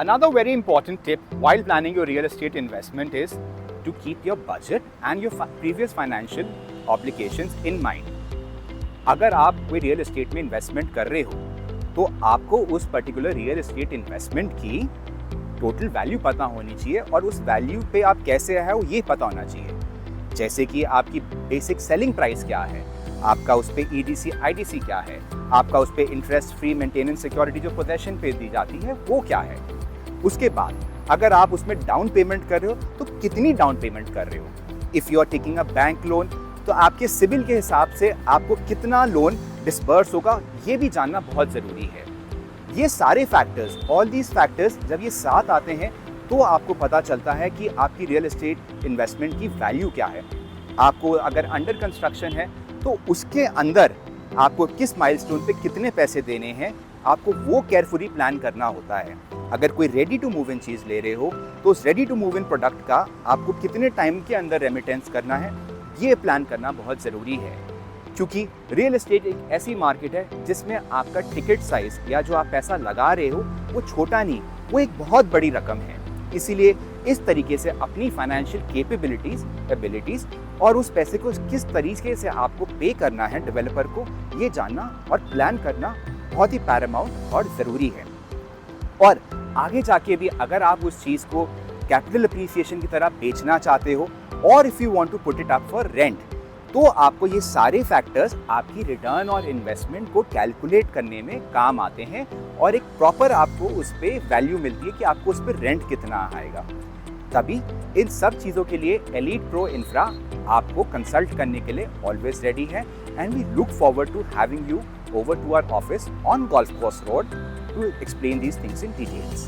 Another very important tip while planning your real estate investment is to keep your budget and your previous financial obligations in mind. अगर आप कोई real estate में investment कर रहे हो तो आपको उस पर्टिकुलर रियल एस्टेट इन्वेस्टमेंट की टोटल वैल्यू पता होनी चाहिए और उस वैल्यू पे आप कैसे आए हो ये पता होना चाहिए। जैसे कि आपकी बेसिक सेलिंग प्राइस क्या है, आपका उस पे ईडीसी आईडीसी क्या है, आपका उस पे इंटरेस्ट फ्री मेंटेनेंस सिक्योरिटी जो पोजेशन पे दी जाती है वो क्या है। उसके बाद अगर आप उसमें डाउन पेमेंट कर रहे हो तो कितनी डाउन पेमेंट कर रहे हो। If you are taking a bank loan तो आपके सिबिल के हिसाब से आपको कितना लोन डिस्बर्स होगा ये भी जानना बहुत ज़रूरी है। ये सारे फैक्टर्स, ऑल दीज फैक्टर्स जब ये साथ आते हैं तो आपको पता चलता है कि आपकी रियल एस्टेट इन्वेस्टमेंट की वैल्यू क्या है। आपको अगर अंडर कंस्ट्रक्शन है तो उसके अंदर आपको किस माइलस्टोन पे कितने पैसे देने हैं, आपको वो केयरफुली प्लान करना होता है। अगर कोई रेडी टू मूव इन चीज़ ले रहे हो तो उस ready to move in product का आपको कितने टाइम के अंदर रेमिटेंस करना है ये प्लान करना बहुत ज़रूरी है। क्योंकि रियल एस्टेट एक ऐसी मार्केट है जिसमें आपका टिकट साइज या जो आप पैसा लगा रहे हो वो छोटा नहीं, वो एक बहुत बड़ी रकम है। इसीलिए इस तरीके से अपनी फाइनेंशियल कैपेबिलिटीज़, एबिलिटीज़ और उस पैसे को किस तरीके से आपको पे करना है डेवलपर को, ये जानना और प्लान करना बहुत ही पैरामाउंट और ज़रूरी है। और आगे जाके भी अगर आप उस चीज़ को कैपिटल अप्रिसिएशन की तरह बेचना चाहते हो और if you want to put it up for rent तो आपको ये सारे फैक्टर्स आपकी रिटर्न और इन्वेस्टमेंट को कैलकुलेट करने में काम आते हैं और एक प्रॉपर आपको उस पर वैल्यू मिलती है कि आपको उस पर रेंट कितना आएगा। तभी इन सब चीज़ों के लिए एलीट प्रो इंफ्रा आपको कंसल्ट करने के लिए ऑलवेज रेडी है and we look forward to having you over to our office on Golf Course Road to explain these things in details.